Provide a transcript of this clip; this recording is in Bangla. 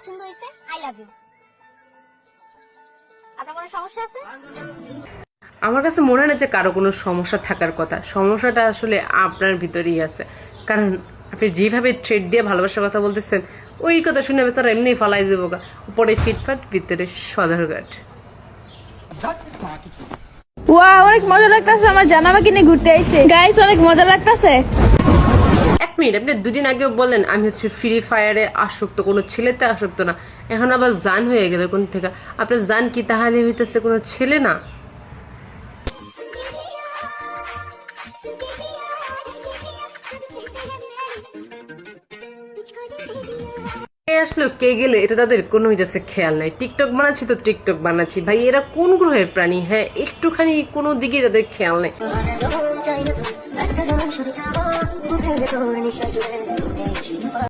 পছন্দ হয়েছে, আই লাভ ইউ। আপনার কোনো সমস্যা আছে? আমার কাছে মনে হয় না যে কারো কোনো সমস্যা থাকার কথা, সমস্যাটা আসলে আপনার ভিতরেই আছে। কারণ আপনি যেভাবে থ্রেড দিয়ে ভালোবাসার কথা বলতেছেন, ওই কথা শুনে আমি তারা এমনি ফালাই দেবো গা, উপরে ফিটফাট ভিতরে সদরঘাট। ওয়াও, অনেক মজা লাগতেছে। আমার জানাবা কিনে ঘুরতে আইছে গাইস, অনেক মজা লাগতেছে। এক মিনিট, আপনি দুদিন আগেও বললেন আমি হচ্ছে ফ্রি ফায়ারে আসক্ত, কোনো ছেলেতে আসক্ত না, এখন আবার জান হয়ে গেল কোন থেকে? আপনার জান কি তাহলে হইতেছে কোনো ছেলে না? কে আসলো কে গেলে এটা তাদের কোনো হইতেছে খেয়াল নাই। টিকটক বানাচ্ছি তো টিকটক বানাচ্ছি, ভাই এরা কোন গ্রহের প্রাণী? হ্যাঁ, একটুখানি কোনো দিকে তাদের খেয়াল নেই।